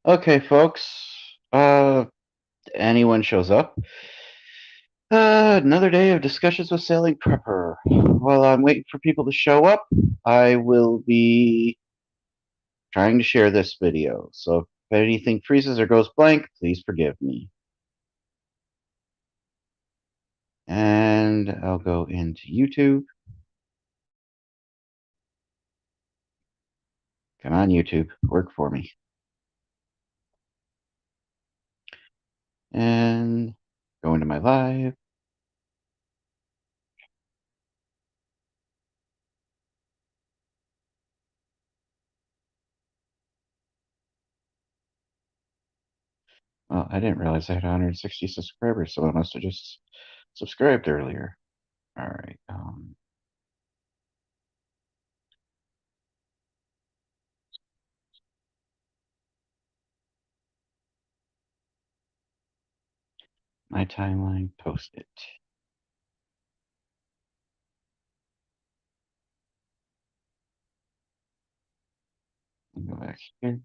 Okay, folks. Anyone shows up. Another day of discussions with Sailing Prepper. While I'm waiting for people to show up, I will be trying to share this video. So if anything freezes or goes blank, please forgive me. And I'll go into YouTube. Come on, YouTube, work for me. And go into my live. Well, I didn't realize I had 160 subscribers. Someone must have just subscribed earlier. All right. My timeline, post it. Go back here.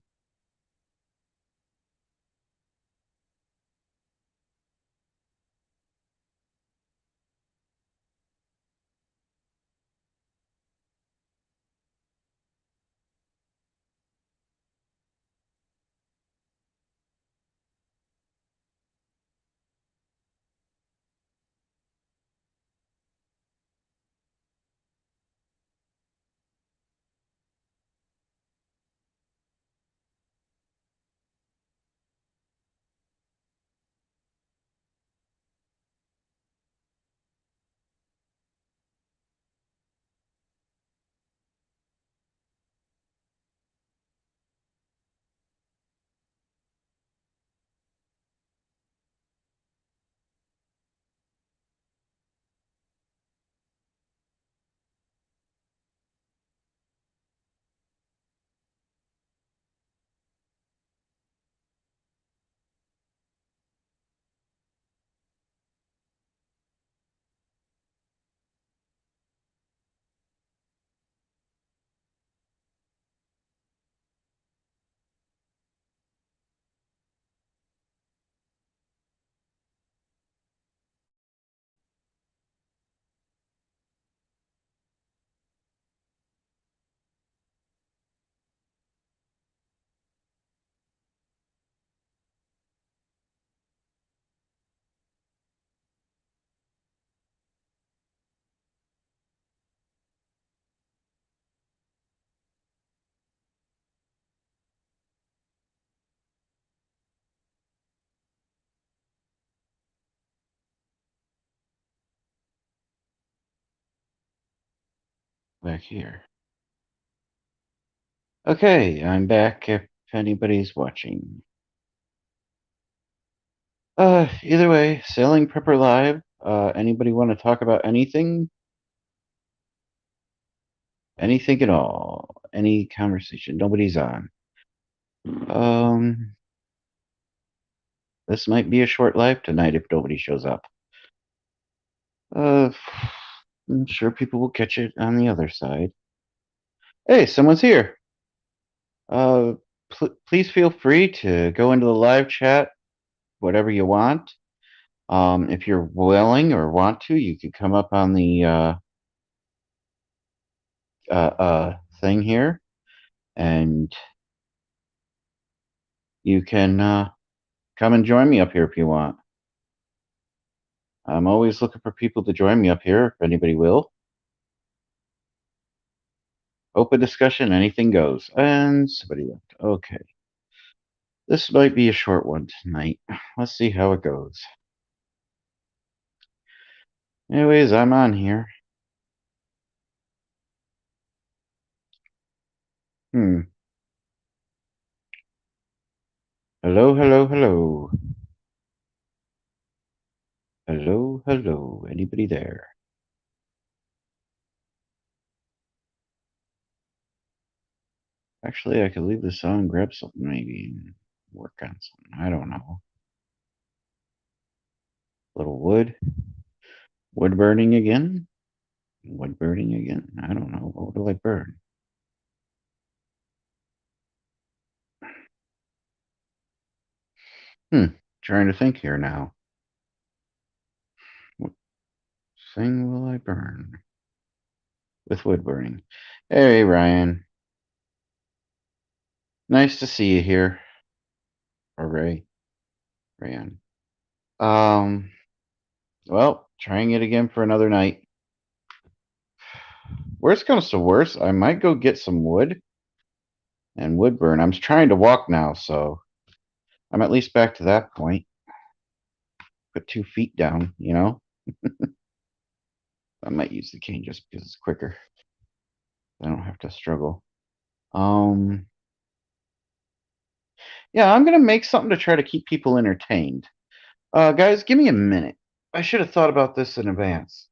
Back here. Okay, I'm back if anybody's watching. Either way, Sailing Prepper Live. Anybody want to talk about anything? Anything at all? Any conversation? Nobody's on. Um, this might be a short live tonight if nobody shows up. Uh, I'm sure people will catch it on the other side. Hey, someone's here. Uh, please feel free to go into the live chat, whatever you want. If you're willing or want to, you could come up on the thing here, and you can come and join me up here if you want. I'm always looking for people to join me up here, if anybody will. Open discussion, anything goes. And somebody left. Okay. This might be a short one tonight. Let's see how it goes. Anyways, I'm on here. Hello, hello, hello. Hello, hello. Anybody there? Actually, I could leave this on, grab something maybe, and work on something. I don't know. A little wood. Wood burning again? Wood burning again? I don't know. What do I burn? Trying to think here now. What thing will I burn? With wood burning. Hey, Ryan. Nice to see you here. Or Ray. Ryan. Well, trying it again for another night. Worst comes to worst, I might go get some wood and wood burn. I'm trying to walk now, so I'm at least back to that point. Put 2 feet down, you know? I might use the cane just because it's quicker. I don't have to struggle. Yeah, I'm gonna make something to try to keep people entertained. Guys, give me a minute. I should have thought about this in advance.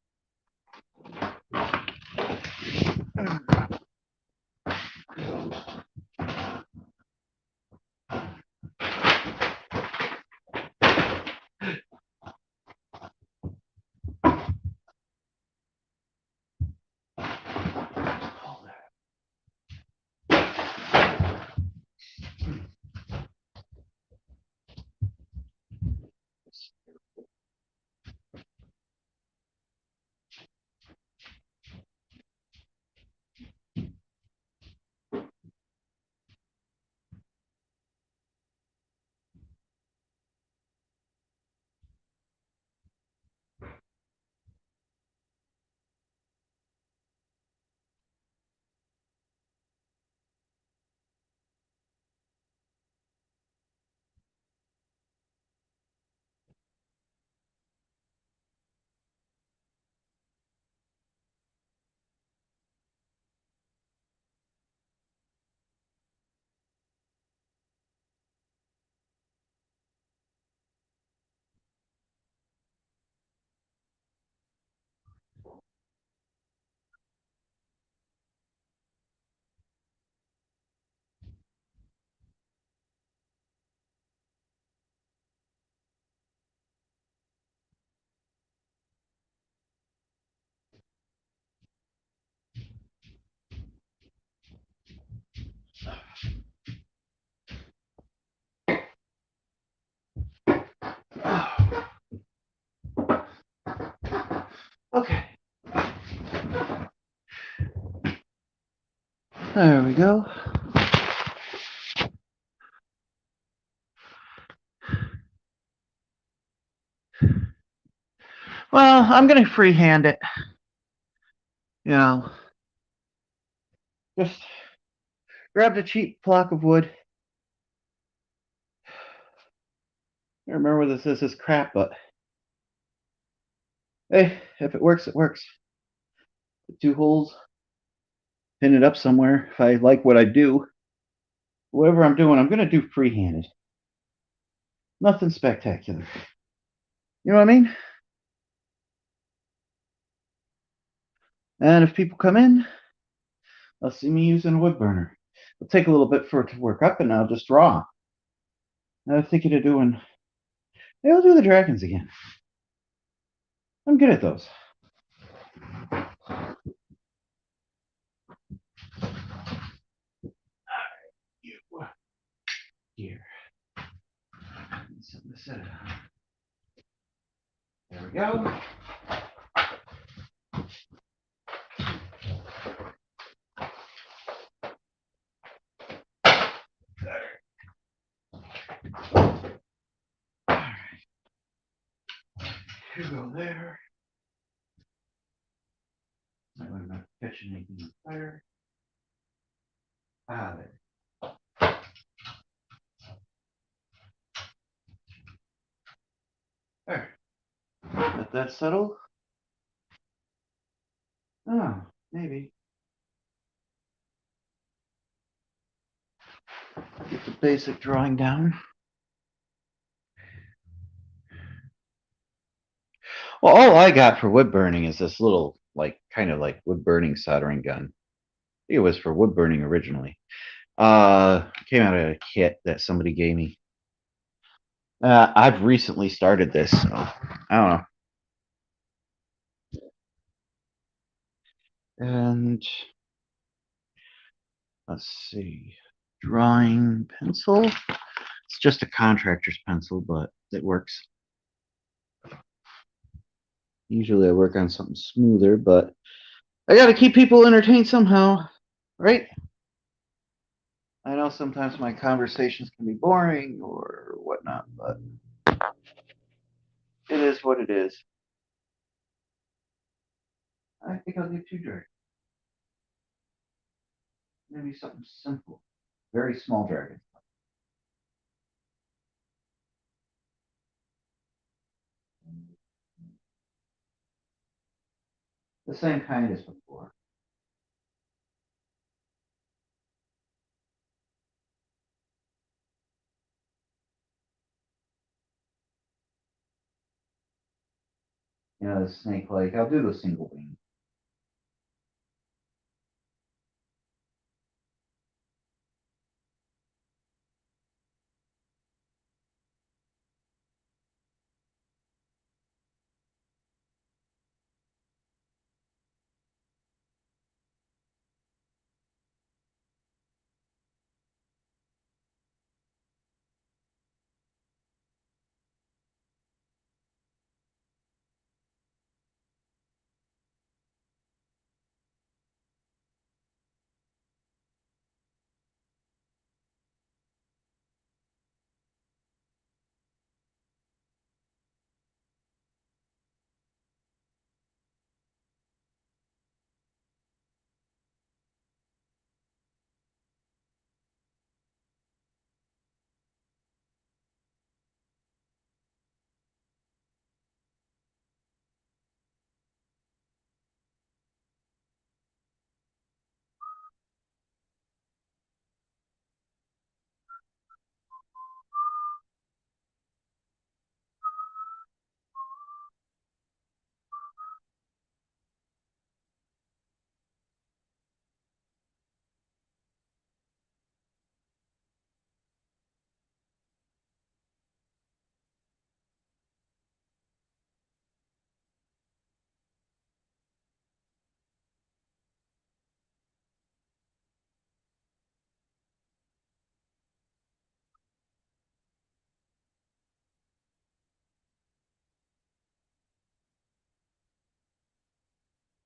Okay. There we go. Well, I'm gonna freehand it. You know, just grabbed a cheap block of wood. I remember what this is. This crap, but hey, if it works, it works. The 2 holes, pin it up somewhere. If I like what I do, whatever I'm doing, I'm gonna do freehanded. Nothing spectacular. You know what I mean? And if people come in, they'll see me using a wood burner. It'll take a little bit for it to work up, and I'll just draw. I'm thinking of doing. Maybe I'll do the dragons again. I'm good at those. Here. Something to set it on. There we go. Alright. You go there. I'm not catching anything on fire. There. There. Let that settle. Oh, maybe. Get the basic drawing down. Well, all I got for wood burning is this little, kind of like wood burning soldering gun. I think it was for wood burning originally. Came out of a kit that somebody gave me. I've recently started this, so I don't know. And let's see, drawing pencil. It's just a contractor's pencil, but it works. Usually I work on something smoother, but I gotta keep people entertained somehow, right? I know sometimes my conversations can be boring or whatnot, but it is what it is. I think I'll do two dragons. Maybe something simple. Very small dragons. The same kind as before. You know, the snake like, I'll do the single wing.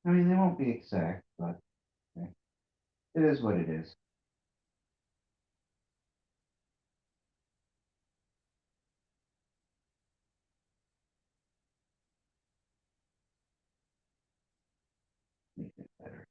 I mean, they won't be exact, but okay. It is what it is. Make it better.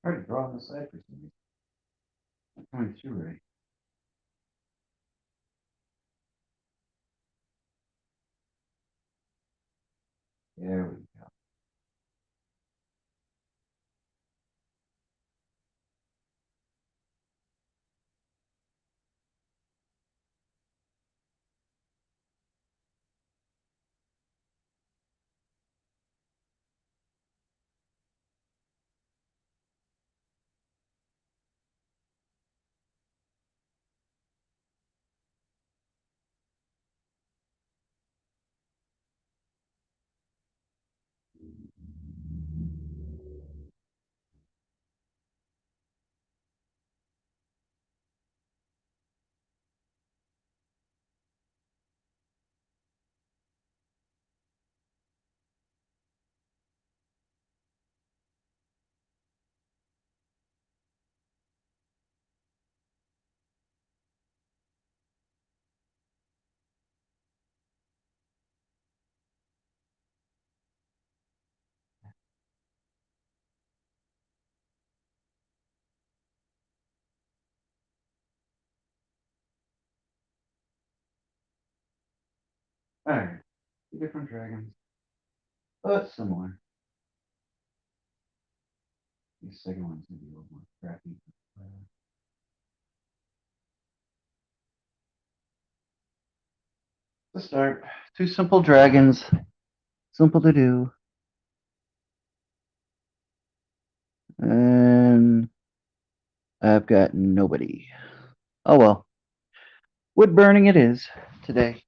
Hard to draw on the side for some reason. Not coming through right. There we go. All right. Two different dragons, but similar. The second one's gonna be a little more crappy. To start, two simple dragons. Simple to do. And I've got nobody. Oh well. Wood burning it is today.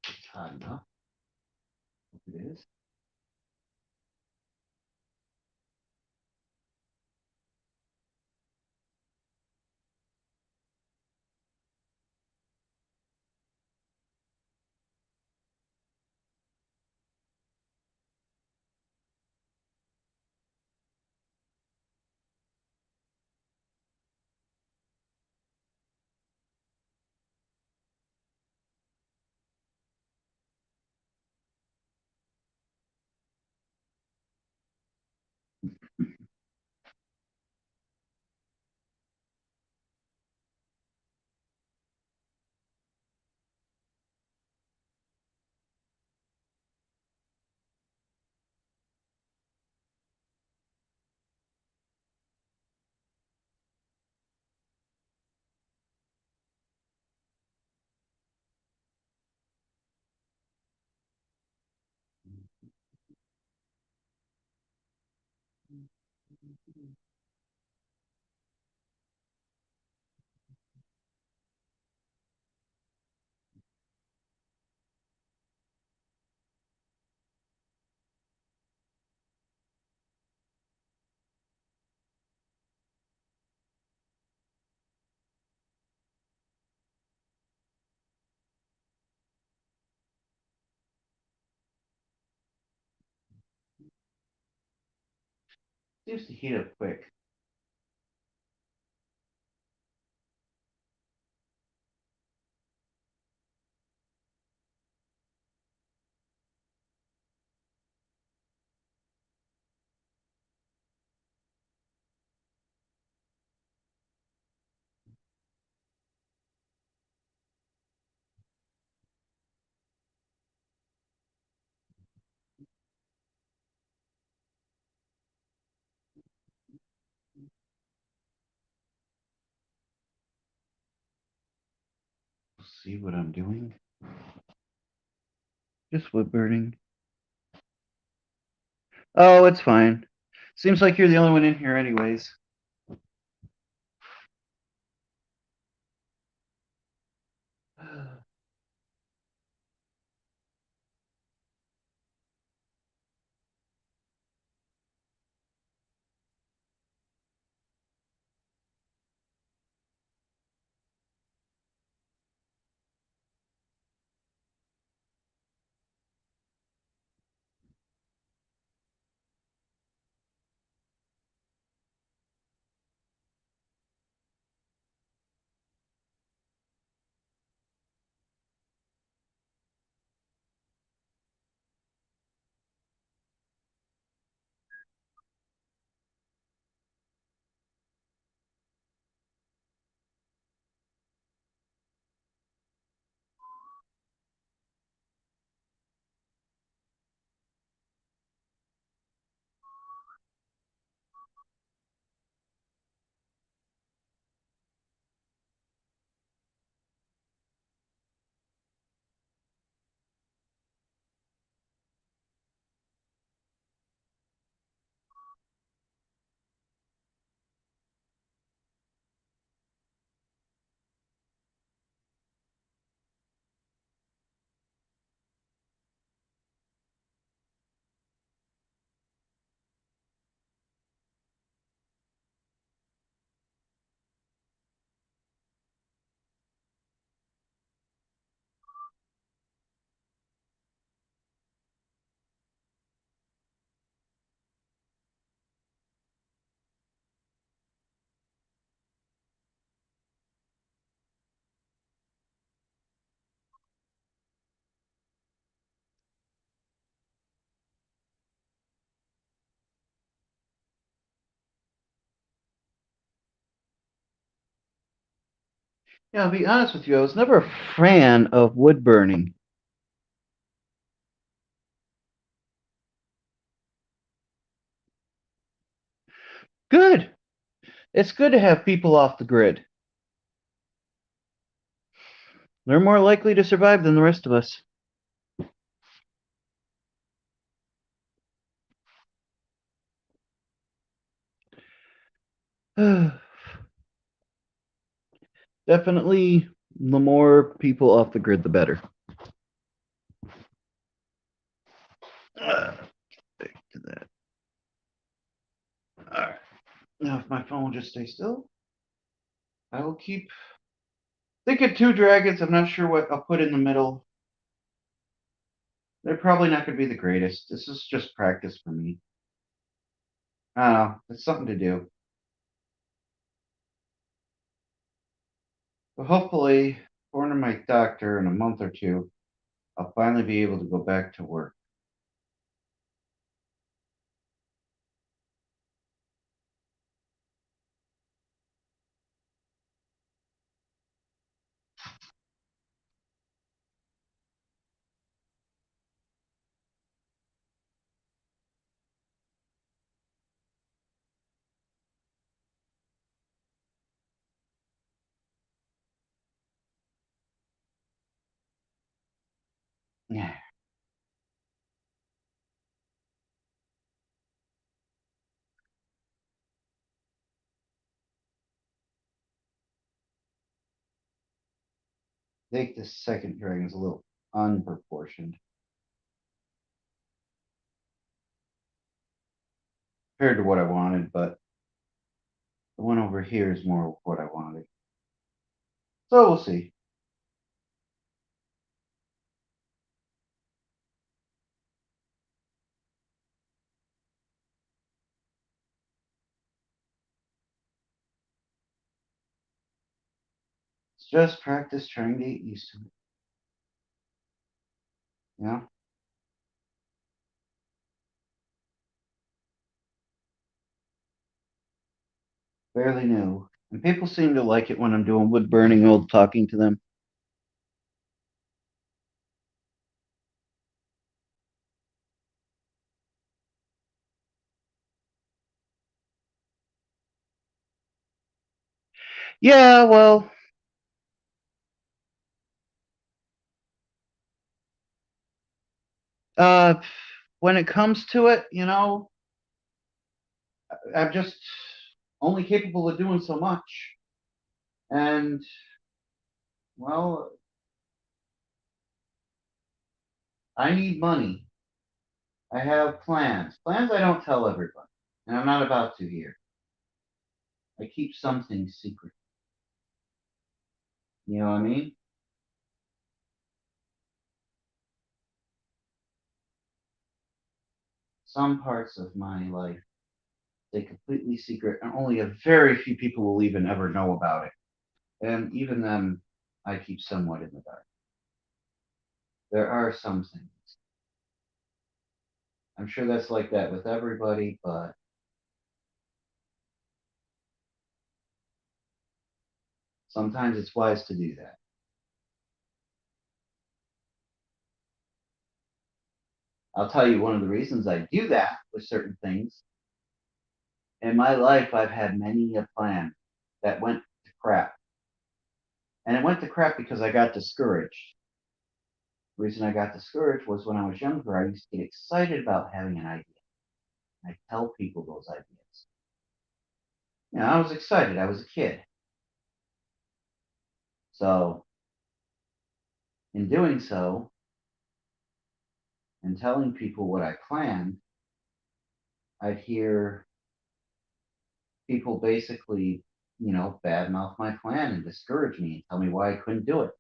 It's hot enough. It is. Seems to heat up quick. See what I'm doing? Just wood burning. Oh, it's fine. Seems like you're the only one in here anyways. Yeah, I'll be honest with you, I was never a fan of wood burning. Good. It's good to have people off the grid. They're more likely to survive than the rest of us. Definitely, the more people off the grid, the better. Back to that. All right. Now, if my phone will just stay still, I will keep thinking two dragons. I'm not sure what I'll put in the middle. They're probably not going to be the greatest. This is just practice for me. I don't know. It's something to do. But hopefully, according to my doctor, in a month or two, I'll finally be able to go back to work. Yeah. I think this second dragon is a little unproportioned compared to what I wanted, but the one over here is more of what I wanted. So we'll see. It's just practice trying to get used to it. You know, fairly new. And people seem to like it when I'm doing wood burning old talking to them. Yeah, well, uh, when it comes to it, I'm just only capable of doing so much. And, well, I need money. I have plans. Plans I don't tell everybody. And I'm not about to here. I keep some things secret. You know what I mean? Some parts of my life stay completely secret, and only a very few people will even ever know about it. And even them, I keep somewhat in the dark. There are some things. I'm sure that's like that with everybody, but sometimes it's wise to do that. I'll tell you one of the reasons I do that with certain things. In my life, I've had many a plan that went to crap. And it went to crap because I got discouraged. The reason I got discouraged was when I was younger, I used to get excited about having an idea. I tell people those ideas. I was excited. I was a kid. So, in doing so, and telling people what I planned, I'd hear people basically, badmouth my plan and discourage me and tell me why I couldn't do it.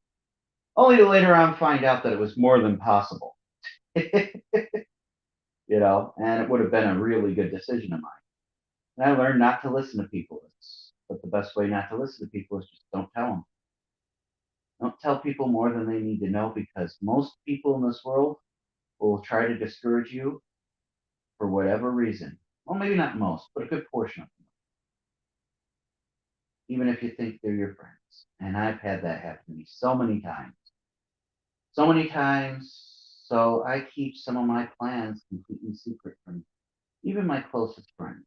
Only to later on find out that it was more than possible. And it would have been a really good decision of mine. And I learned not to listen to people. But the best way not to listen to people is just don't tell them. Don't tell people more than they need to know because most people in this world will try to discourage you for whatever reason. Well, maybe not most, but a good portion of them, even if you think they're your friends. And I've had that happen to me so many times. So many times. So I keep some of my plans completely secret from even my closest friends.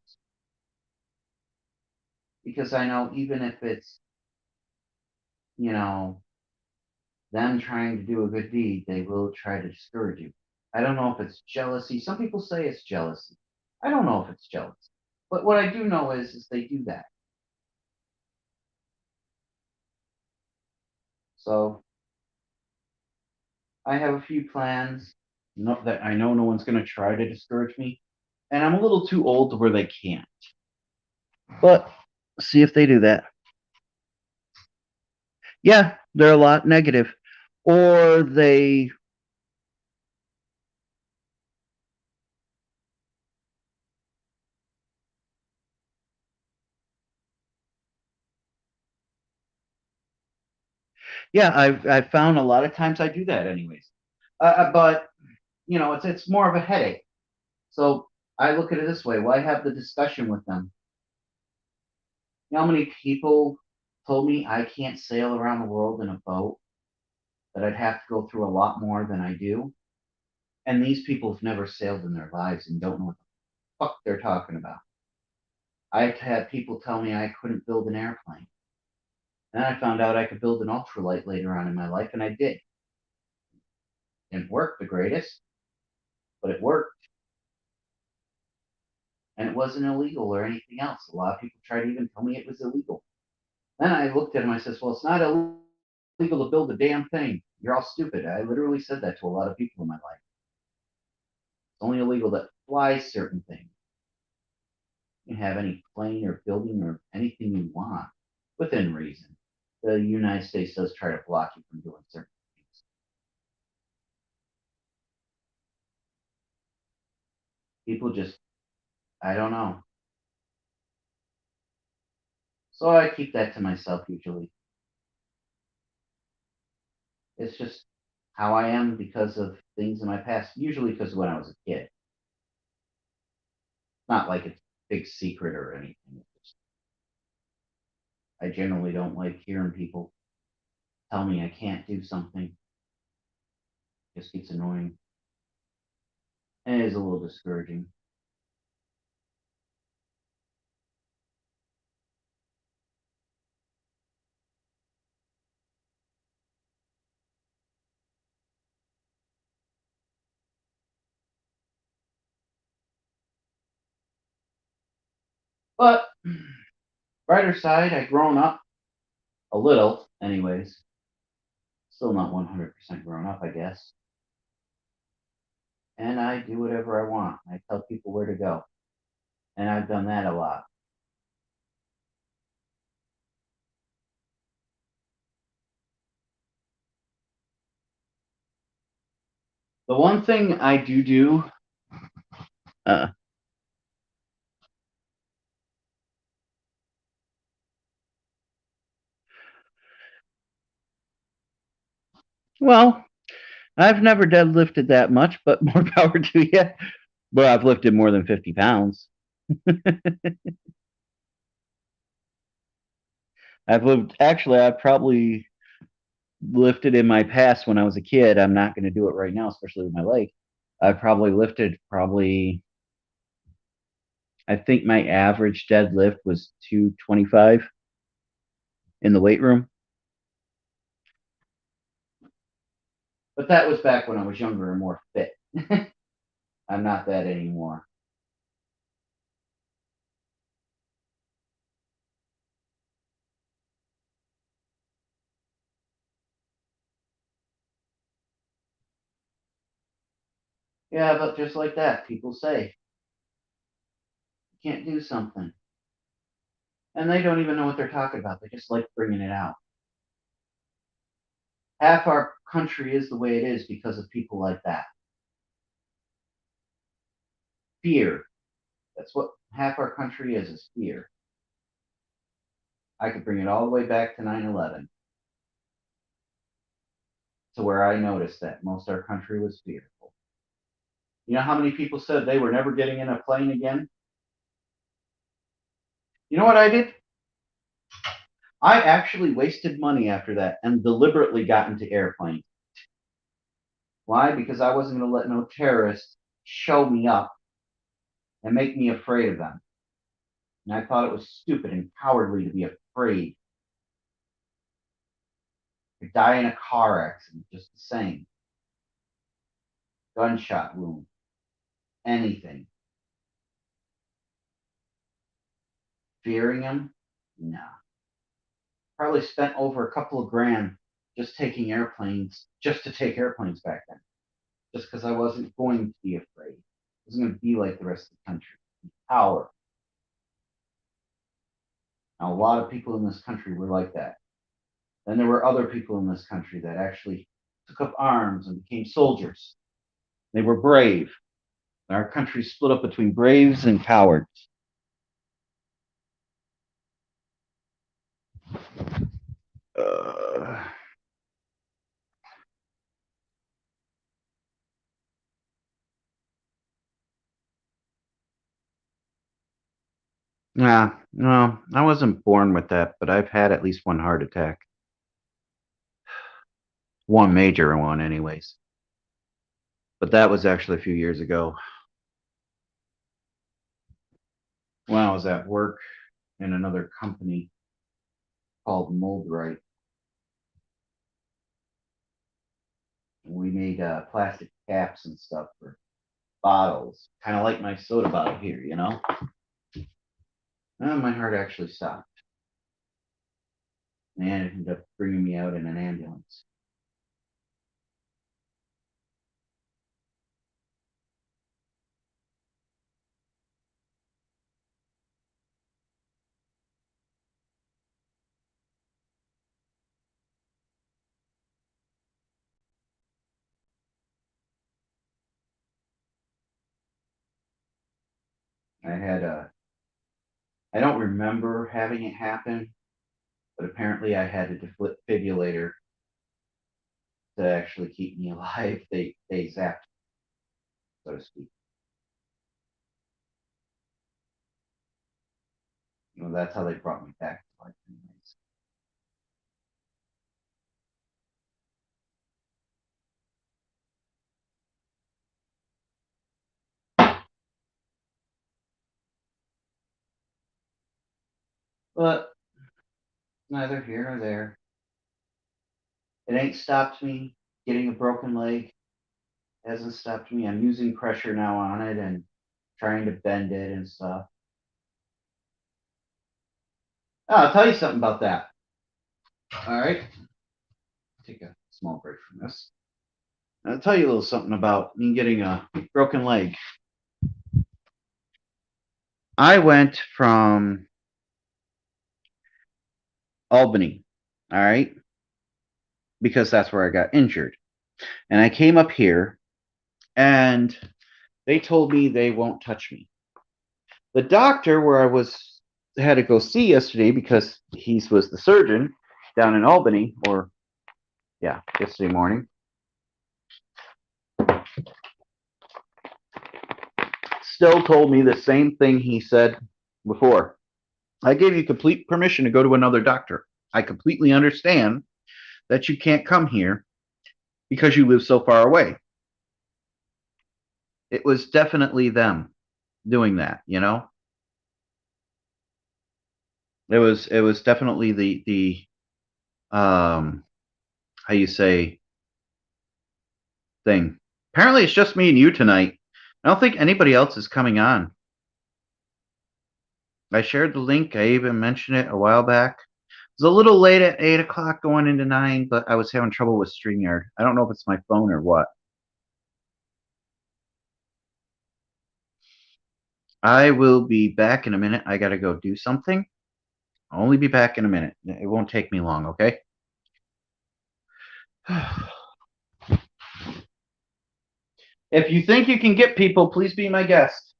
Because I know even if it's, you know, them trying to do a good deed, they will try to discourage you. I don't know if it's jealousy. Some people say it's jealousy. I don't know if it's jealousy. But what I do know is they do that. So I have a few plans. Not that I know no one's going to try to discourage me. And I'm a little too old to where they can't. But see if they do that. Yeah, they're a lot negative. Or they, yeah, I've found a lot of times I do that anyways. But it's more of a headache. So I look at it this way: why have the discussion with them? You know how many people told me I can't sail around the world in a boat? That I'd have to go through a lot more than I do. And these people have never sailed in their lives and don't know what the fuck they're talking about. I've had people tell me I couldn't build an airplane. Then I found out I could build an ultralight later on in my life, and I did. It worked the greatest, but it worked. And it wasn't illegal or anything else. A lot of people tried to even tell me it was illegal. Then I looked at him, I says, well, it's not illegal to build a damn thing. You're all stupid. I literally said that to a lot of people in my life. It's only illegal to fly certain things. You can have any plane or building or anything you want within reason. The United States does try to block you from doing certain things. People just, I don't know. So I keep that to myself usually. It's just how I am because of things in my past, usually because of when I was a kid. Not like it's a big secret or anything. I generally don't like hearing people tell me I can't do something. It just gets annoying. And it is a little discouraging. But brighter side, I've grown up a little, anyways. Still not 100% grown up, I guess. And I do whatever I want. I tell people where to go. And I've done that a lot. The one thing I do, uh, well, I've never deadlifted that much, but more power to you. But I've lifted more than 50 pounds. I've probably lifted in my past when I was a kid. I'm not going to do it right now, especially with my leg. I've probably lifted I think my average deadlift was 225 in the weight room. But that was back when I was younger and more fit. I'm not that anymore. Yeah, but just like that, people say you can't do something. And they don't even know what they're talking about. They just like bringing it out. Half our country is the way it is because of people like that. Fear. That's what half our country is fear. I could bring it all the way back to 9/11 to where I noticed that most of our country was fearful. You know how many people said they were never getting in a plane again? You know what I did? I actually wasted money after that and deliberately got into airplanes. Why? Because I wasn't going to let no terrorist show me up and make me afraid of them. And I thought it was stupid and cowardly to be afraid. I die in a car accident, just the same. Gunshot wound, anything. Fearing him? No. Probably spent over a couple of grand just taking airplanes, just to take airplanes back then. Just because I wasn't going to be afraid. I wasn't going to be like the rest of the country. Power. Now, a lot of people in this country were like that. Then there were other people in this country that actually took up arms and became soldiers. They were brave. Our country split up between braves and cowards. Uh, nah, no, I wasn't born with that, but I've had at least one heart attack. One major one, anyways. But that was actually a few years ago when I was at work in another company called Moldrite. We made plastic caps and stuff for bottles, kind of like my soda bottle here, you know? My heart actually stopped. And it ended up bringing me out in an ambulance. I had I don't remember having it happen, but apparently I had a defibrillator to actually keep me alive. They zapped, so to speak. That's how they brought me back to life, anyways. But neither here nor there. It ain't stopped me getting a broken leg. It hasn't stopped me. I'm using pressure now on it and trying to bend it and stuff. Oh, I'll tell you something about that. All right. Take a small break from this. I'll tell you a little something about me getting a broken leg. I went from Albany, all right, because that's where I got injured. And I came up here and they told me they won't touch me. The doctor where I was had to go see yesterday because he was the surgeon down in Albany, or yeah, yesterday morning. Still told me the same thing he said before. I gave you complete permission to go to another doctor. I completely understand that you can't come here because you live so far away. It was definitely them doing that, you know? It was definitely the how you say thing. Apparently it's just me and you tonight. I don't think anybody else is coming on. I shared the link. I even mentioned it a while back. It was a little late at 8 o'clock going into 9, but I was having trouble with StreamYard. I don't know if it's my phone or what. I will be back in a minute. I got to go do something. I'll only be back in a minute. It won't take me long, okay? If you think you can get people, please be my guest.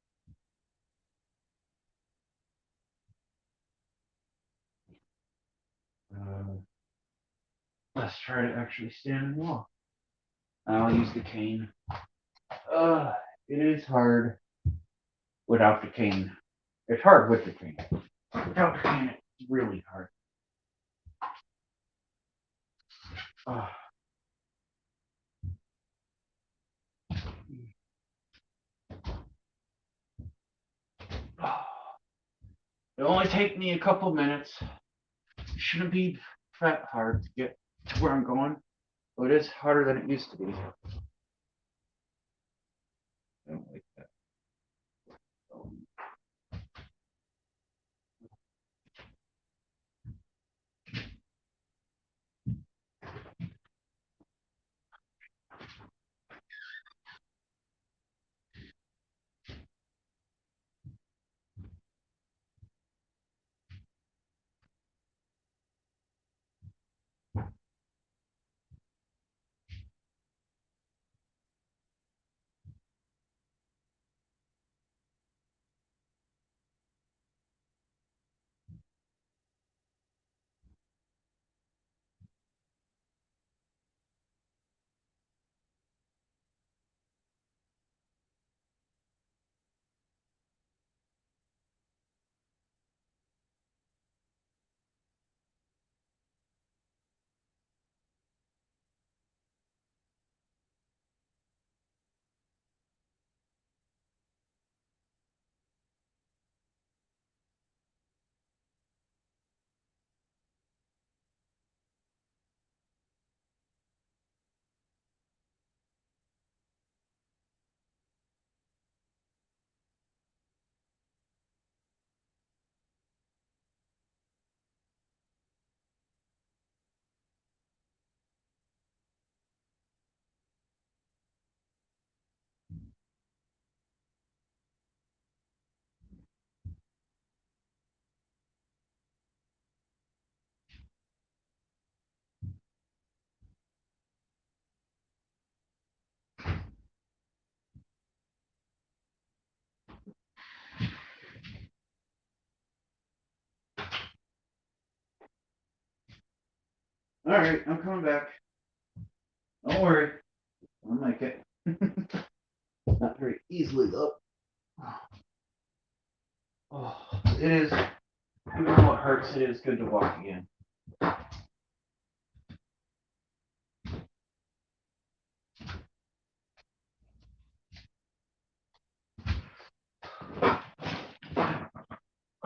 Let's try to actually stand and walk. I'll use the cane. It is hard without the cane. It's hard with the cane. Without the cane, it's really hard. Uh, It'll only take me a couple minutes. It shouldn't be that hard to get to where I'm going, but it is harder than it used to be. I don't like that. All right, I'm coming back. Don't worry, I'll make it. Not very easily though. Oh, it is. Even though it hurts, it is good to walk again.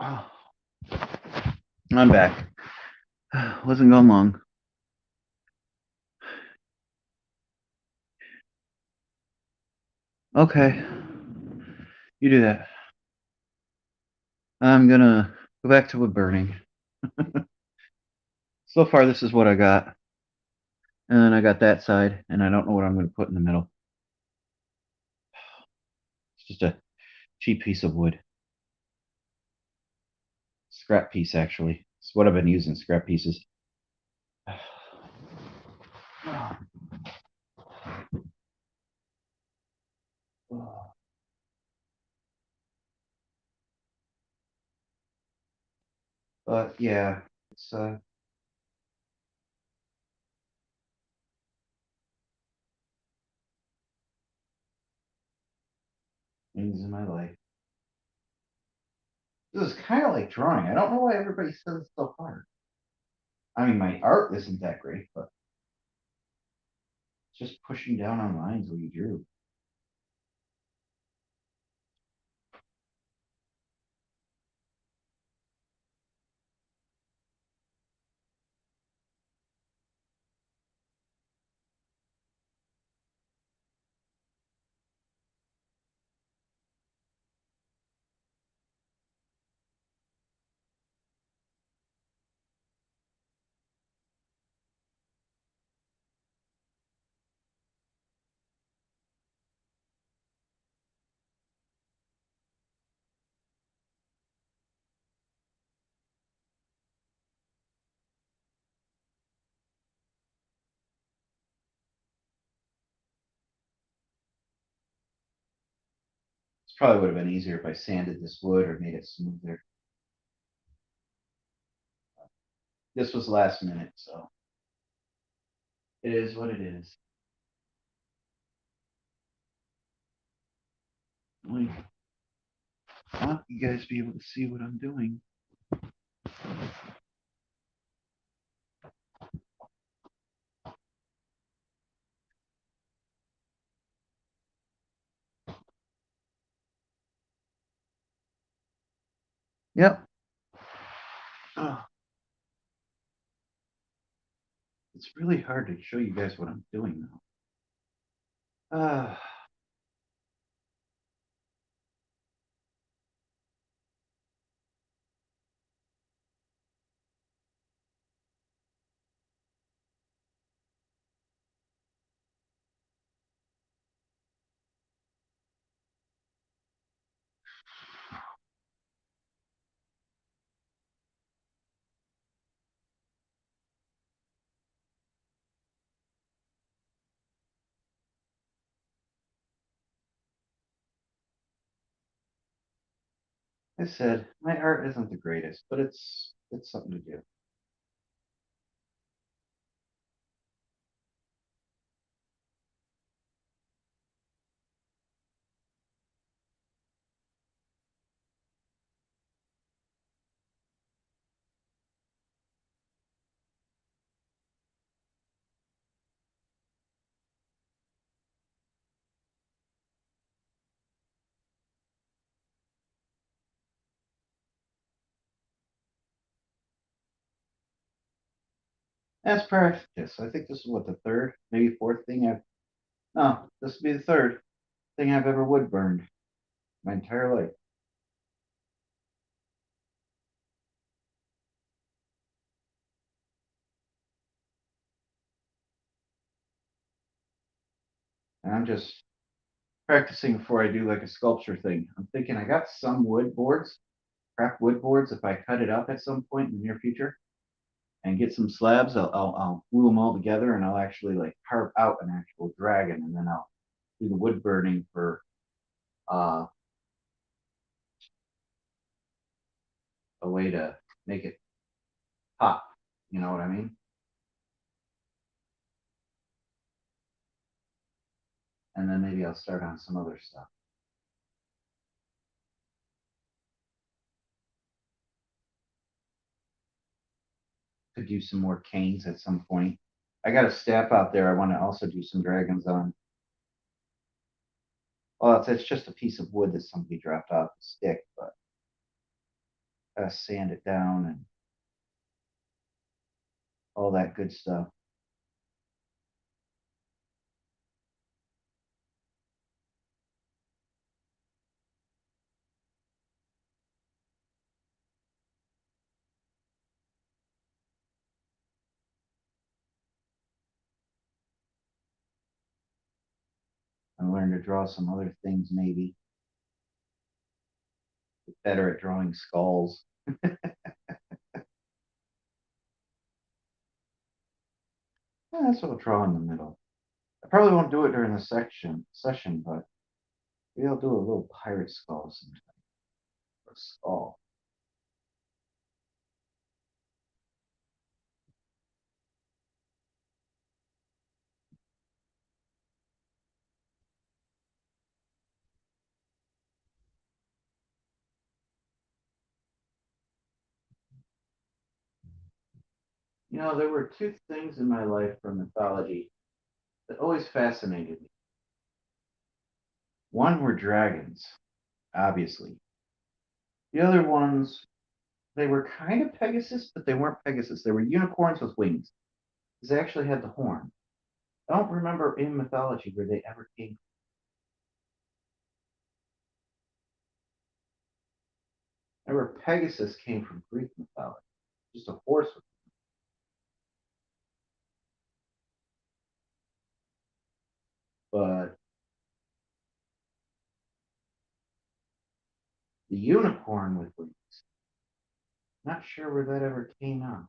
Oh, I'm back. Wasn't gone long. Okay, you do that. I'm gonna go back to wood burning. So far, this is what I got. And then I got that side, and I don't know what I'm going to put in the middle. It's just a cheap piece of wood. Scrap piece, actually. It's what I've been using, scrap pieces. But yeah, it's things in my life. This is kind of like drawing. I don't know why everybody says it's so hard. I mean, my art isn't that great, but it's just pushing down on lines where you drew. This probably would have been easier if I sanded this wood or made it smoother. This was last minute, so it is what it is. Like, I want you guys to be able to see what I'm doing. Yep. Oh, it's really hard to show you guys what I'm doing now. I said my art isn't the greatest, but it's something to do. As practice, I think this is what the third, maybe fourth thing I've. No, this will be the third thing I've ever wood burned my entire life. And I'm just practicing before I do like a sculpture thing. I'm thinking I got some wood boards, craft wood boards. If I cut it up at some point in the near future and get some slabs, I'll glue them all together and I'll actually like carve out an actual dragon and then I'll do the wood burning for uh, a way to make it pop. You know what I mean? And then maybe I'll start on some other stuff. Could do some more canes at some point. I got a staff out there. I want to also do some dragons on. Well, it's just a piece of wood that somebody dropped off the stick, but gotta sand it down and all that good stuff. And learn to draw some other things maybe. Get better at drawing skulls. Yeah, that's what I'll draw in the middle. I probably won't do it during the session, but maybe I'll do a little pirate skull sometime. Or skull. You know, there were two things in my life from mythology that always fascinated me. One were dragons, obviously. The other ones, they were kind of Pegasus, but they weren't Pegasus. They were unicorns with wings. Because they actually had the horn. I don't remember in mythology where they ever came from. I remember Pegasus came from Greek mythology. Just a horse. But the unicorn with wings, not sure where that ever came out.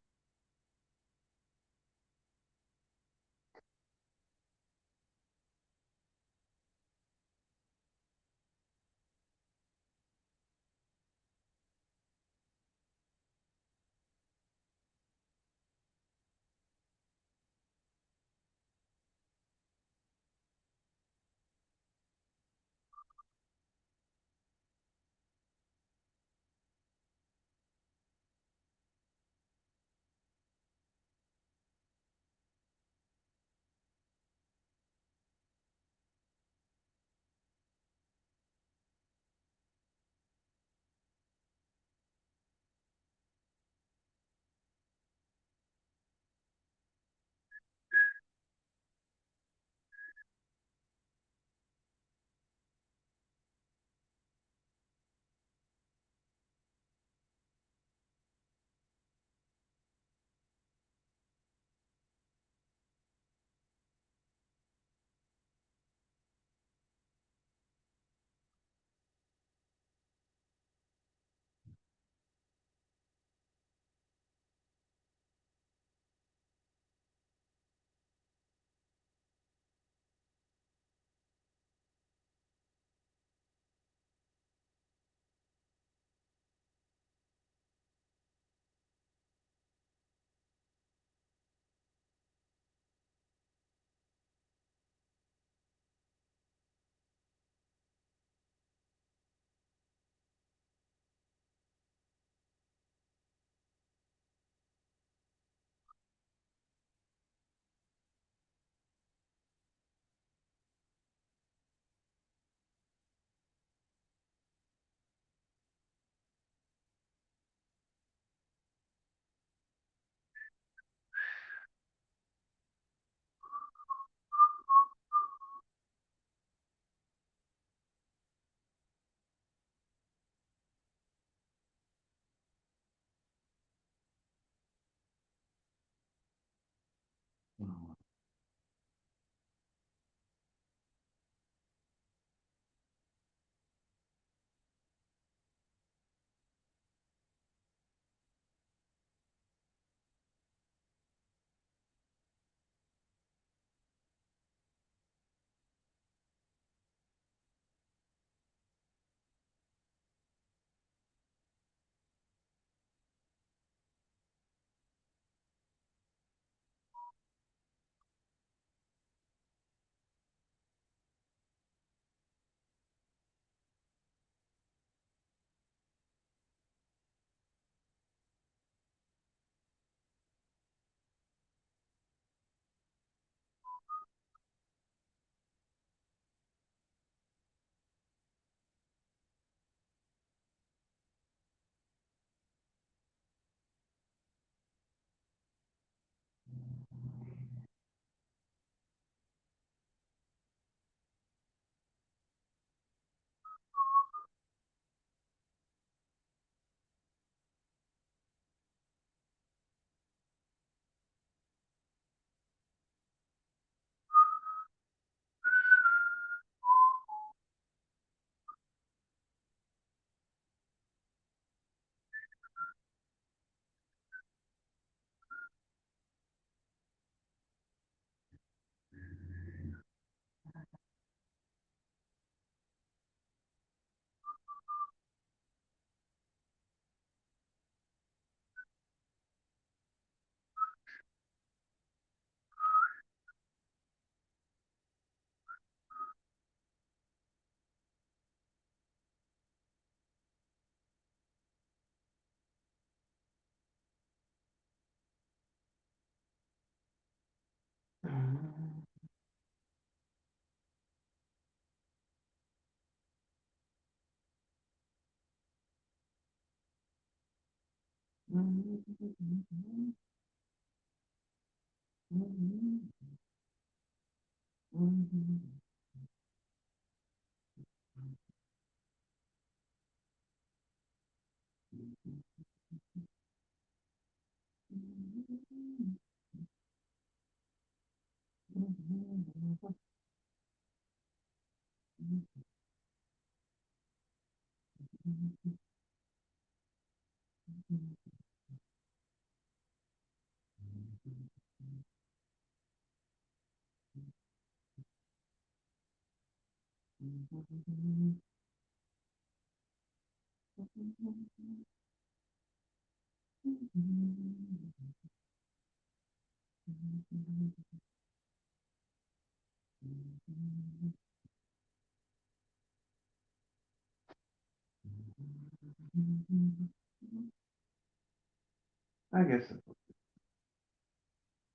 I guess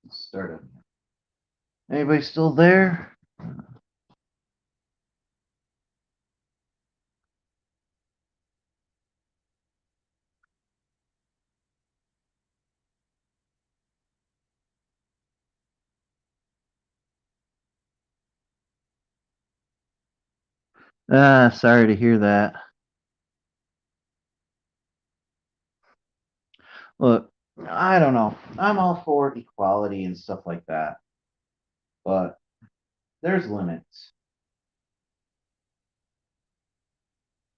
let's start up. Anybody still there? Sorry to hear that. Look, I don't know. I'm all for equality and stuff like that, but there's limits.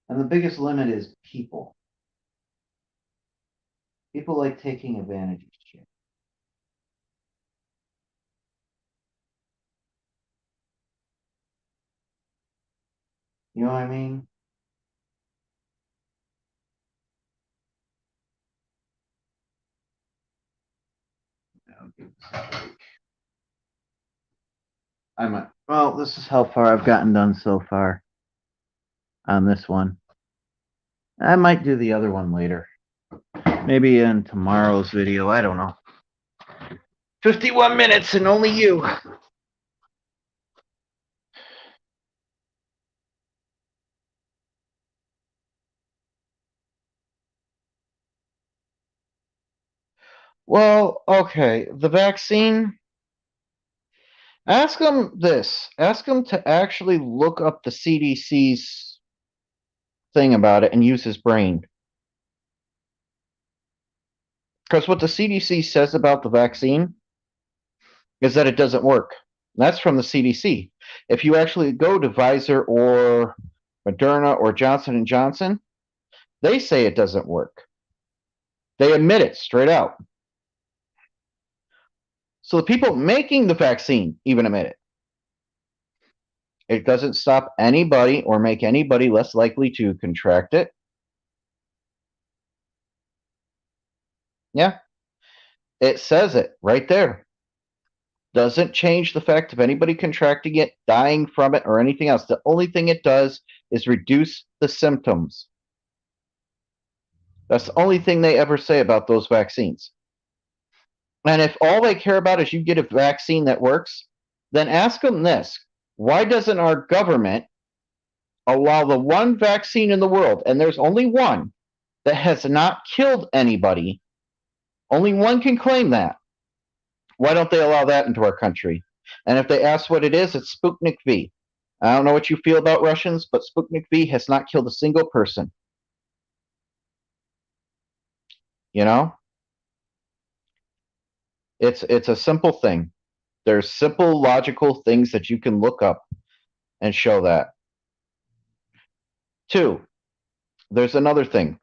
And the biggest limit is people. People like taking advantage of shit. You know what I mean? Well, this is how far I've gotten done so far on this one. I might do the other one later. Maybe in tomorrow's video. I don't know. 51 minutes and only you. Well, okay. The vaccine. Ask them this. Ask them to actually look up the CDC's thing about it and use his brain. Because what the CDC says about the vaccine is that it doesn't work. That's from the CDC. If you actually go to Pfizer or Moderna or Johnson & Johnson, they say it doesn't work. They admit it straight out. So the people making the vaccine even admit it. It doesn't stop anybody or make anybody less likely to contract it. Yeah. It says it right there. Doesn't change the fact of anybody contracting it, dying from it, or anything else. The only thing it does is reduce the symptoms. That's the only thing they ever say about those vaccines. And if all they care about is you get a vaccine that works, then ask them this. Why doesn't our government allow the one vaccine in the world, and there's only one, that has not killed anybody? Only one can claim that. Why don't they allow that into our country? And if they ask what it is, it's Sputnik V. I don't know what you feel about Russians, but Sputnik V has not killed a single person. You know? It's a simple thing. There's simple, logical things that you can look up and show that. Two, there's another thing.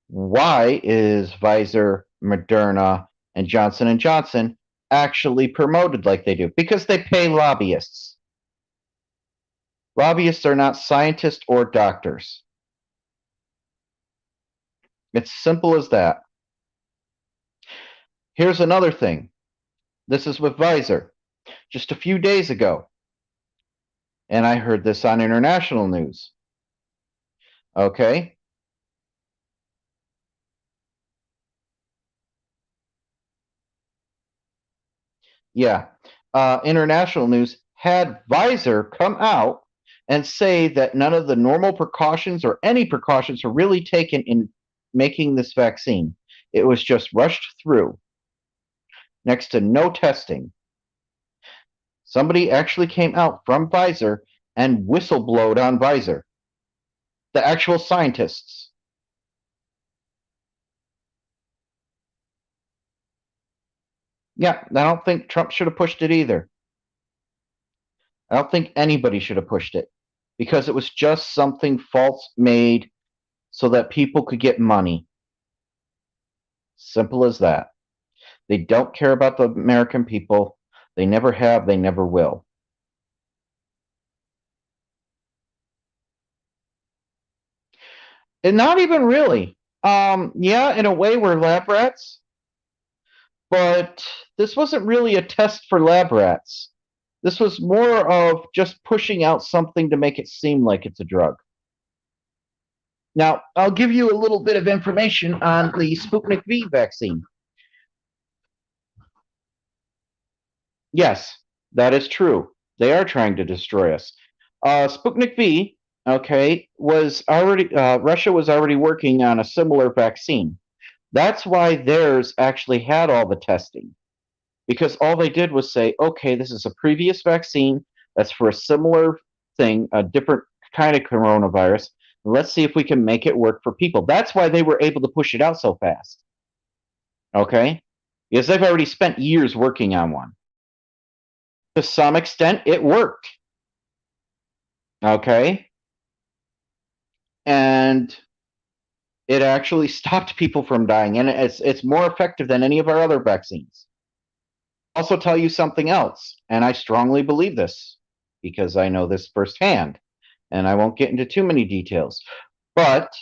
Why is Pfizer, Moderna, and Johnson & Johnson actually promoted like they do? Because they pay lobbyists. Lobbyists are not scientists or doctors. It's simple as that. Here's another thing. This is with Pfizer. Just a few days ago, and I heard this on international news. Okay? Yeah. International news had Pfizer come out and say that none of the normal precautions or any precautions were really taken in making this vaccine. It was just rushed through, next to no testing. Somebody actually came out from Pfizer and whistleblowed on Pfizer. The actual scientists. Yeah, I don't think Trump should have pushed it either. I don't think anybody should have pushed it because it was just something false made so that people could get money. Simple as that. They don't care about the American people. They never have, they never will. And not even really. Yeah, in a way, we're lab rats, but this wasn't really a test for lab rats. This was more of just pushing out something to make it seem like it's a drug. Now, I'll give you a little bit of information on the Sputnik V vaccine. Yes, that is true. They are trying to destroy us. Sputnik V, okay, was already Russia was already working on a similar vaccine. That's why theirs actually had all the testing, because all they did was say, okay, this is a previous vaccine that's for a similar thing, a different kind of coronavirus. Let's see if we can make it work for people. That's why they were able to push it out so fast. Okay? Because they've already spent years working on one. To some extent, it worked. Okay? And it actually stopped people from dying, and it's more effective than any of our other vaccines. I'll also tell you something else, and I strongly believe this because I know this firsthand, and I won't get into too many details. But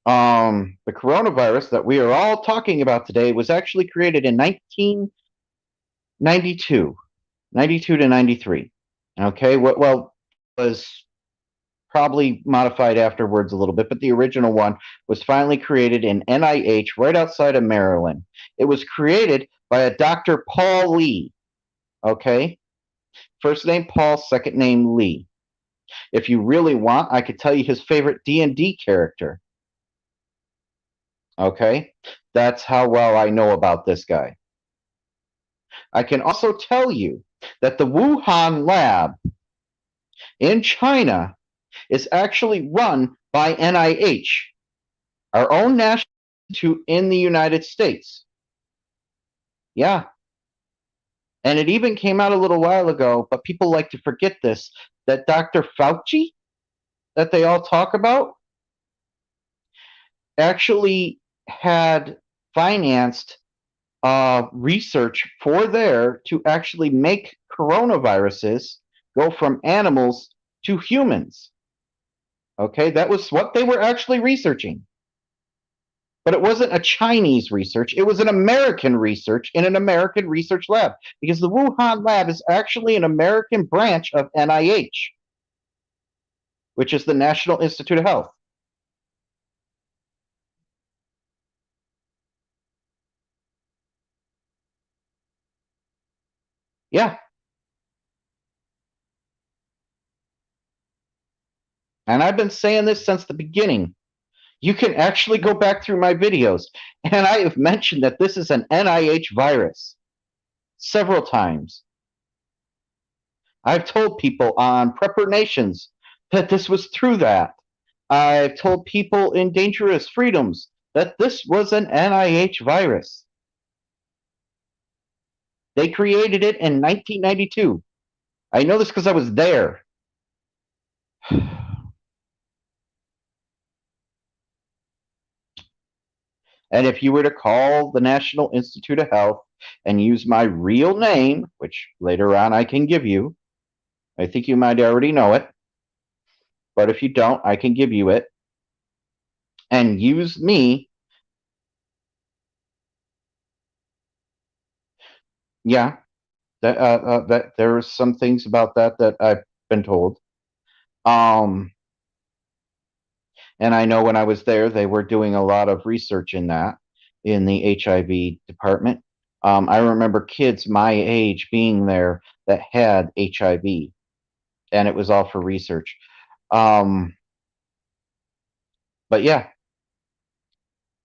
the coronavirus that we are all talking about today was actually created in 1992, 92 to 93. Okay, well, was probably modified afterwards a little bit, but the original one was finally created in NIH right outside of Maryland. It was created by a Dr. Paul Lee. Okay, first name Paul, second name Lee. If you really want, I could tell you his favorite D&D character. Okay, that's how well I know about this guy. I can also tell you that the Wuhan lab in China is actually run by NIH, our own national institute in the United States. Yeah. And it even came out a little while ago, but people like to forget this, that Dr. Fauci, that they all talk about, actually had financed research for there to actually make coronaviruses go from animals to humans. Okay, that was what they were actually researching. But it wasn't a Chinese research, it was an American research in an American research lab, because the Wuhan lab is actually an American branch of NIH, which is the National Institute of Health. Yeah. And I've been saying this since the beginning. You can actually go back through my videos, and I have mentioned that this is an NIH virus. several times. I've told people on Prepper Nations that this was through that. I've told people in Dangerous Freedoms that this was an NIH virus. They created it in 1992. I know this because I was there. And if you were to call the National Institute of Health and use my real name, which later on I can give you, I think you might already know it, but if you don't, I can give you it, and use me, yeah, that there's some things about that I've been told. And I know when I was there, they were doing a lot of research in that in the HIV department. I remember kids my age being there that had HIV, and it was all for research. Um, but yeah,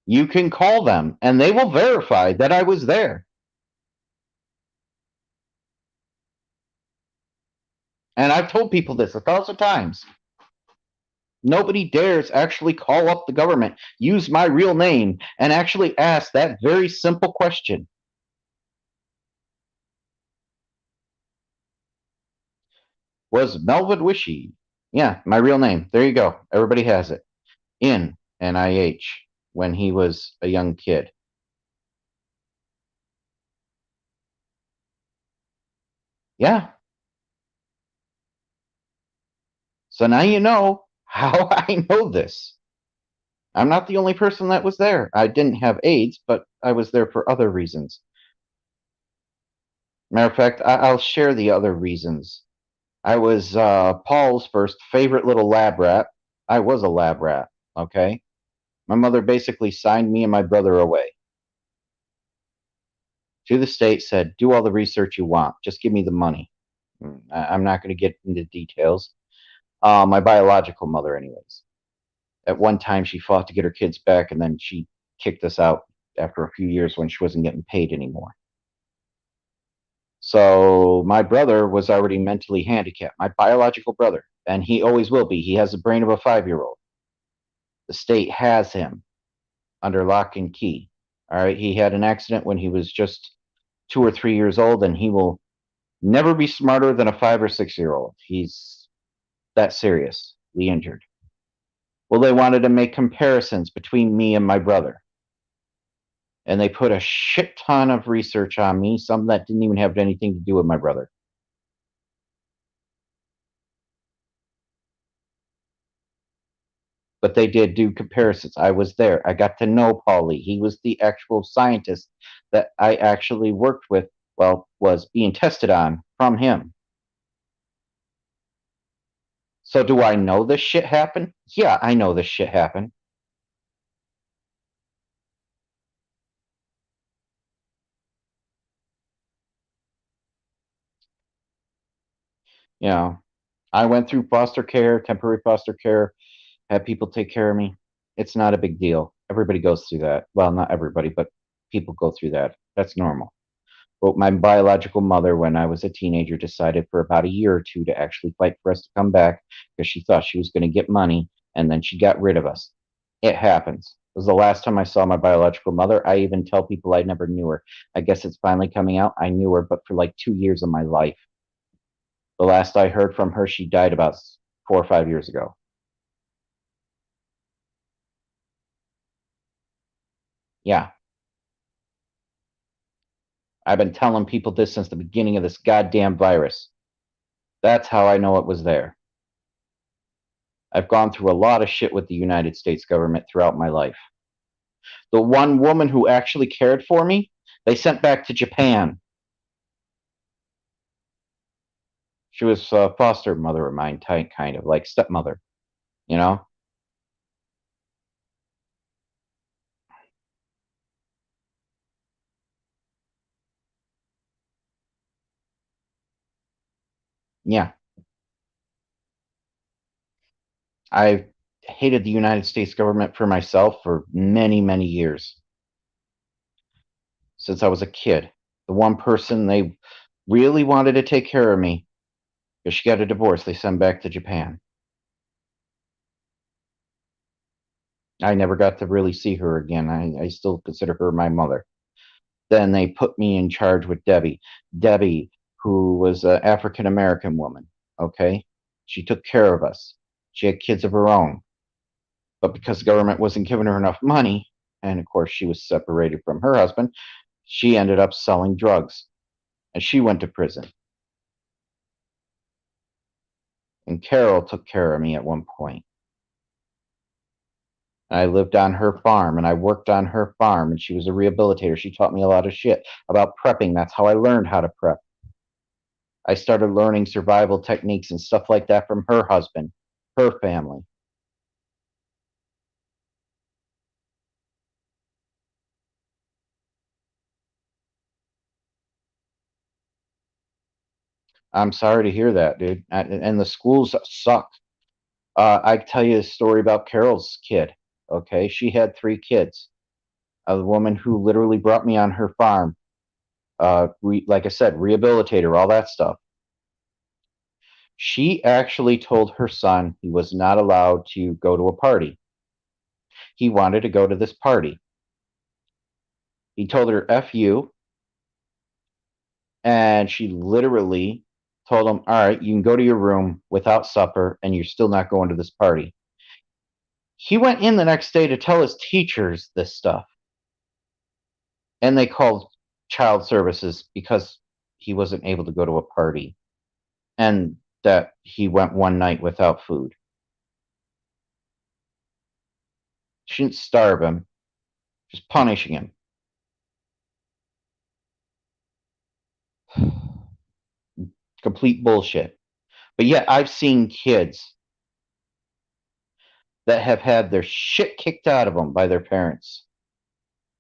you can call them, and they will verify that I was there. And I've told people this 1,000 times. Nobody dares actually call up the government, use my real name, and actually ask that very simple question. Was Melvin Wishy? Yeah, my real name. There you go. Everybody has it. In NIH when he was a young kid. Yeah. So now you know how I know this. I'm not the only person that was there. I didn't have AIDS, but I was there for other reasons. Matter of fact, I'll share the other reasons. I was Paul's first favorite little lab rat. I was a lab rat, okay? My mother basically signed me and my brother away to the state, said, do all the research you want. Just give me the money. I'm not going to get into details. My biological mother, anyways. At one time, she fought to get her kids back, and then she kicked us out after a few years when she wasn't getting paid anymore. So my brother was already mentally handicapped, my biological brother, and he always will be. He has the brain of a 5-year-old. The state has him under lock and key. All right. He had an accident when he was just 2 or 3 years old, and he will never be smarter than a 5 or 6-year-old. He's that seriously injured. Well, they wanted to make comparisons between me and my brother. And they put a shit ton of research on me, some that didn't even have anything to do with my brother. But they did do comparisons. I was there. I got to know Paulie. He was the actual scientist that I actually worked with, well, was being tested on from him. So do I know this shit happened? Yeah, I know this shit happened. You know, I went through foster care, temporary foster care, had people take care of me. It's not a big deal. Everybody goes through that. Well, not everybody, but people go through that. That's normal. But my biological mother, when I was a teenager, decided for about a year or two to actually fight for us to come back because she thought she was going to get money, and then she got rid of us. It happens. It was the last time I saw my biological mother. I even tell people I never knew her. I guess it's finally coming out. I knew her, but for like 2 years of my life. The last I heard from her, she died about 4 or 5 years ago. Yeah. I've been telling people this since the beginning of this goddamn virus. That's how I know it was there. I've gone through a lot of shit with the United States government throughout my life. The one woman who actually cared for me, they sent back to Japan. She was a foster mother of mine, kind of like stepmother, you know? Yeah. I've hated the United States government for myself for many, many years since I was a kid. The one person they really wanted to take care of me, because she got a divorce, they sent back to Japan. I never got to really see her again. I still consider her my mother. Then they put me in charge with Debbie. Debbie, who was an African American woman, okay? She took care of us. She had kids of her own. But because the government wasn't giving her enough money, and of course she was separated from her husband, she ended up selling drugs. And she went to prison. And Carol took care of me at one point. I lived on her farm and I worked on her farm, and she was a rehabilitator. She taught me a lot of shit about prepping. That's how I learned how to prep. I started learning survival techniques and stuff like that from her husband, her family. I'm sorry to hear that, dude. And the schools suck. I tell you a story about Carol's kid. Okay, she had 3 kids. A woman who literally brought me on her farm. Like I said, rehabilitator, all that stuff. She actually told her son he was not allowed to go to a party. He wanted to go to this party. He told her F you, and she literally told him, all right, you can go to your room without supper, and you're still not going to this party. He went in the next day to tell his teachers this stuff, and they called child services because he wasn't able to go to a party and that he went one night without food. She didn't starve him, just punishing him. Complete bullshit. But yet, I've seen kids that have had their shit kicked out of them by their parents,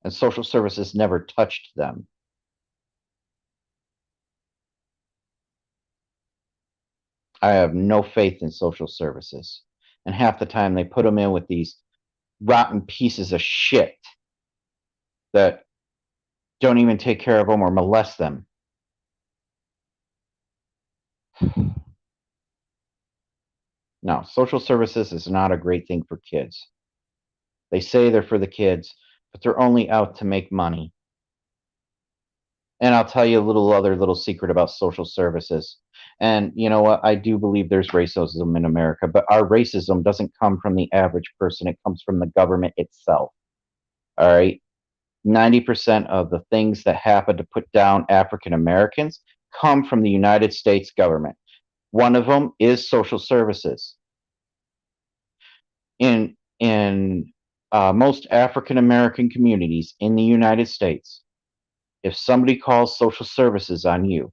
and social services never touched them. I have no faith in social services. And half the time, they put them in with these rotten pieces of shit that don't even take care of them or molest them. No, social services is not a great thing for kids. They say they're for the kids, but they're only out to make money. And I'll tell you a little secret about social services. And you know what? I do believe there's racism in America, but our racism doesn't come from the average person. It comes from the government itself. All right. 90% of the things that happen to put down African Americans come from the United States government. One of them is social services. In most African American communities in the United States, if somebody calls social services on you,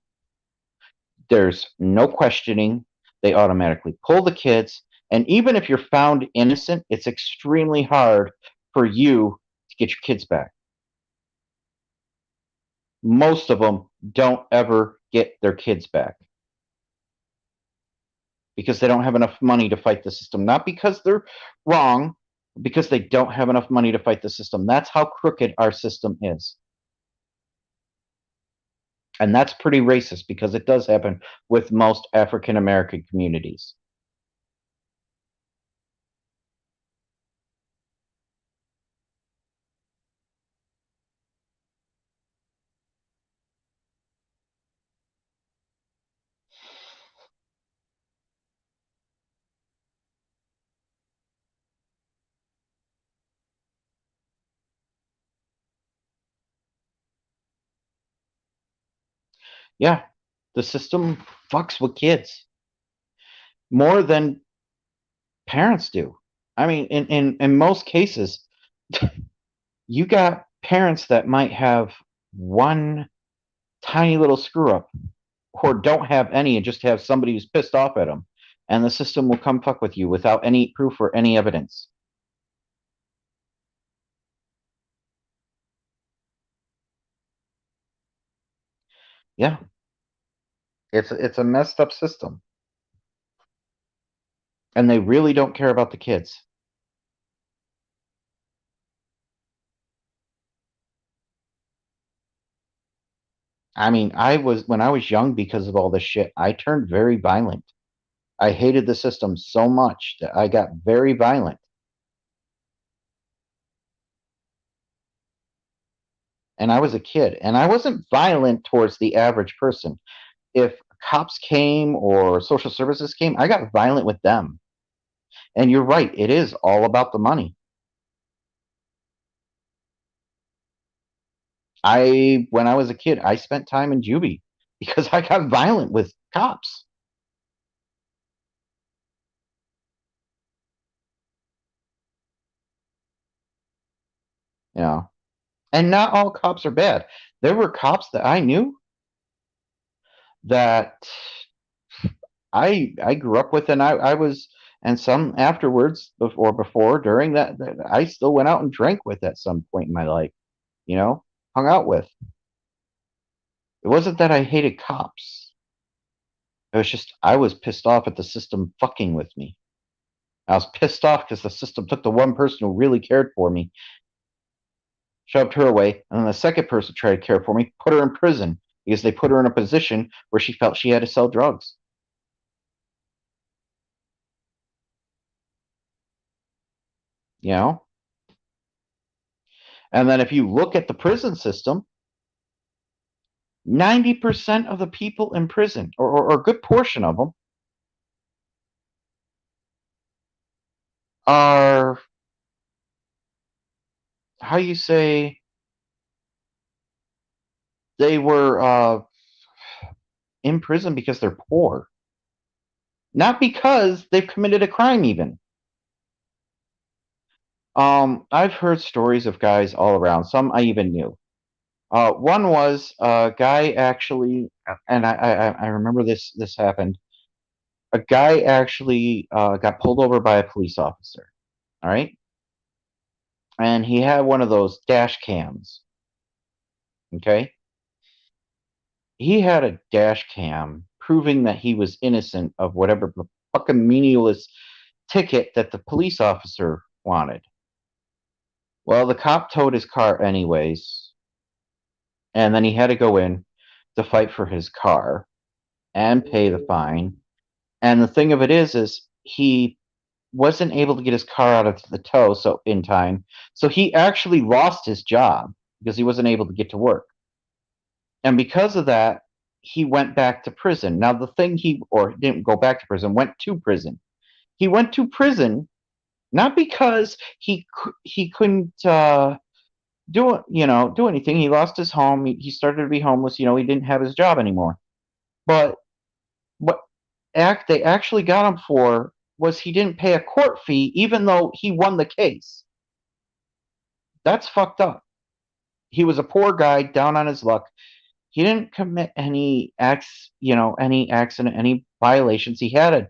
there's no questioning. They automatically pull the kids. And even if you're found innocent, it's extremely hard for you to get your kids back. Most of them don't ever get their kids back because they don't have enough money to fight the system. Not because they're wrong, because they don't have enough money to fight the system. That's how crooked our system is. And that's pretty racist because it does happen with most African American communities. Yeah, the system fucks with kids more than parents do. I mean, in most cases, you got parents that might have one tiny little screw up or don't have any and just have somebody who's pissed off at them. And the system will come fuck with you without any proof or any evidence. Yeah, it's a messed up system. And they really don't care about the kids. I mean, when I was young because of all this shit, I turned very violent. I hated the system so much that I got very violent. And I was a kid, and I wasn't violent towards the average person. If cops came or social services came, I got violent with them. And you're right, it is all about the money. When I was a kid, I spent time in juvie because I got violent with cops. You know, and not all cops are bad. There were cops that I knew that I grew up with, and I was, and some afterwards, before, during that I still went out and drank with at some point in my life. You know, hung out with. It wasn't that I hated cops. It was just I was pissed off at the system fucking with me. I was pissed off because the system took the one person who really cared for me, shoved her away, and then the second person tried to care for me, put her in prison because they put her in a position where she felt she had to sell drugs. You know? And then if you look at the prison system, 90% of the people in prison, or a good portion of them, are, how you say, they were in prison because they're poor, not because they've committed a crime even. I've heard stories of guys all around. Some I even knew. One was a guy actually, and I remember this happened. A guy actually got pulled over by a police officer. All right, and he had one of those dash cams. Okay, he had a dash cam proving that he was innocent of whatever the fucking meaningless ticket that the police officer wanted. Well, the cop towed his car anyways, and then he had to go in to fight for his car and pay the fine. And the thing of it is he wasn't able to get his car out of the tow so in time. So he actually lost his job because he wasn't able to get to work. And because of that, he went back to prison. Now the thing he or didn't go back to prison, went to prison. He went to prison not because he couldn't do anything. He lost his home. He started to be homeless. He didn't have his job anymore. But what they actually got him for was he didn't pay a court fee, even though he won the case. That's fucked up. He was a poor guy down on his luck. He didn't commit any any accident, any violations. He had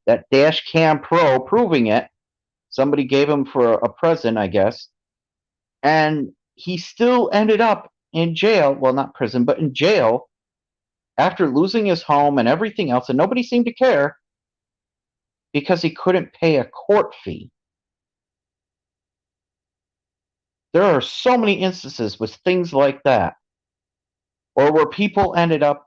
that dash cam pro proving it. Somebody gave him for a present, I guess, and he still ended up in jail. Well, not prison, but in jail after losing his home and everything else, and nobody seemed to care because he couldn't pay a court fee. There are so many instances with things like that, or where people ended up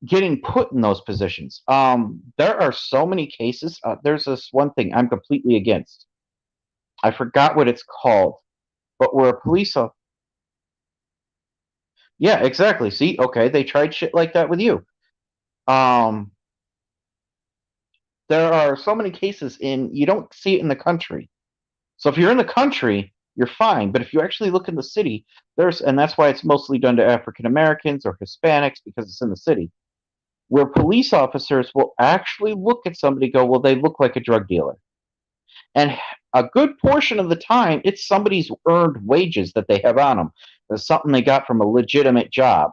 getting put in those positions. There are so many cases. There's this one thing I'm completely against. I forgot what it's called, but where a police officer. Yeah, exactly. See, okay, they tried shit like that with you. Um, there are so many cases you don't see it in the country. So if you're in the country, you're fine. But if you actually look in the city, and that's why it's mostly done to African Americans or Hispanics because it's in the city, where police officers will actually look at somebody and go, well, they look like a drug dealer. And a good portion of the time, it's somebody's earned wages that they have on them. It's something they got from a legitimate job.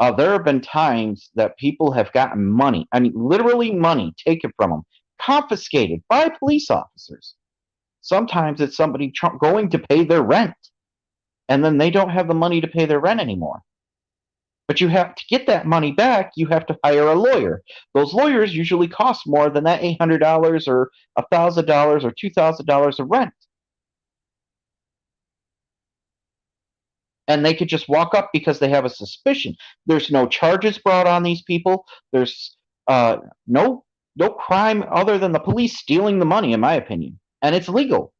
There have been times that people have gotten money, I mean, literally money taken from them, confiscated by police officers. Sometimes it's somebody going to pay their rent, and then they don't have the money to pay their rent anymore. But you have to get that money back, you have to hire a lawyer. Those lawyers usually cost more than that $800 or $1,000 or $2,000 of rent. and they could just walk up because they have a suspicion. There's no charges brought on these people. There's no crime other than the police stealing the money, in my opinion, and it's legal.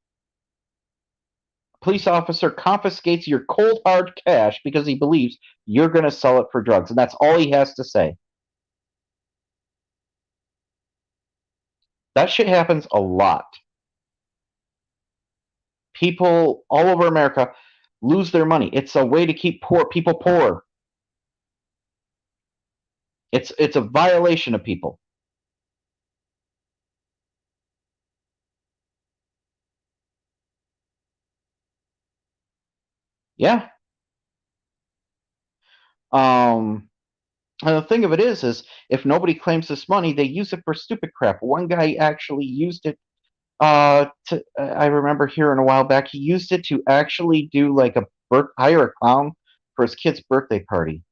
A police officer confiscates your cold hard cash because he believes you're going to sell it for drugs, and that's all he has to say. That shit happens a lot. People all over America lose their money. It's a way to keep poor people poor. It's a violation of people. Yeah. And the thing of it is if nobody claims this money, they use it for stupid crap. One guy actually used it I remember hearing a while back, he used it to actually do like hire a clown for his kid's birthday party.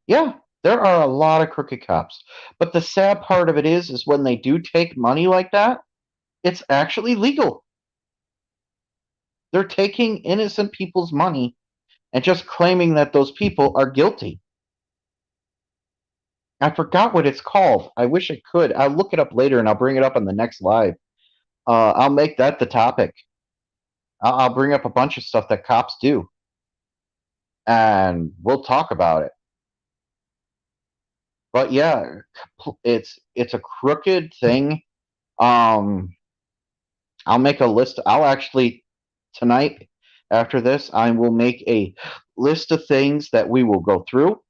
Yeah, there are a lot of crooked cops. But the sad part of it is when they do take money like that, it's actually legal. They're taking innocent people's money and just claiming that those people are guilty. I forgot what it's called. I wish I could. I'll look it up later and I'll bring it up on the next live. I'll make that the topic. I'll bring up a bunch of stuff that cops do, and we'll talk about it. But yeah, it's a crooked thing. Um, I'll make a list. I'll actually tonight after this, I will make a list of things that we will go through.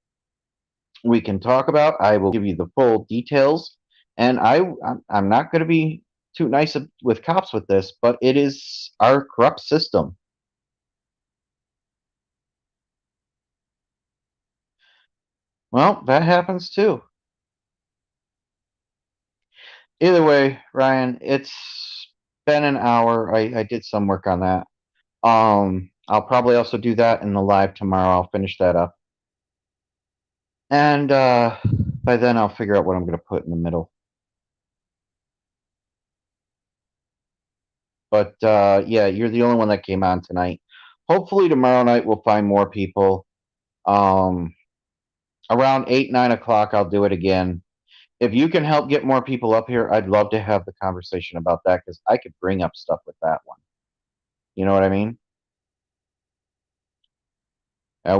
We can talk about. I will give you the full details, and I'm not going to be too nice with cops with this, but it is our corrupt system. Well, that happens too. Either way, Ryan, it's been an hour. I did some work on that. I'll probably also do that in the live tomorrow. I'll finish that up. And by then I'll figure out what I'm going to put in the middle. But yeah, you're the only one that came on tonight. Hopefully tomorrow night we'll find more people. Um, around 8, 9 o'clock, I'll do it again. If you can help get more people up here, I'd love to have the conversation about that because I could bring up stuff with that one. You know what I mean?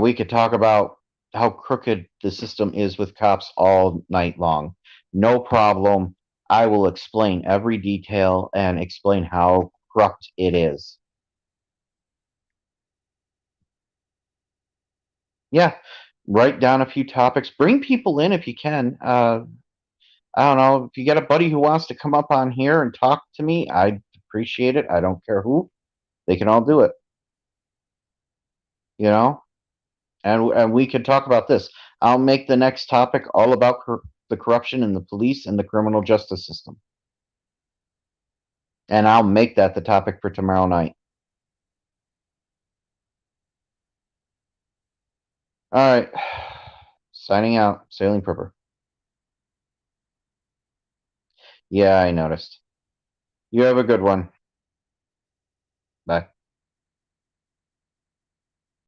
We could talk about how crooked the system is with cops all night long. No problem. I will explain every detail and explain how corrupt it is. Yeah, write down a few topics. Bring people in if you can. I don't know. If you got a buddy who wants to come up on here and talk to me, I'd appreciate it. I don't care who. They can all do it. You know? And we can talk about this. I'll make the next topic all about the corruption in the police and the criminal justice system, and I'll make that the topic for tomorrow night. All right, signing out. Sailing Pripper. Yeah, I noticed. You have a good one. Bye.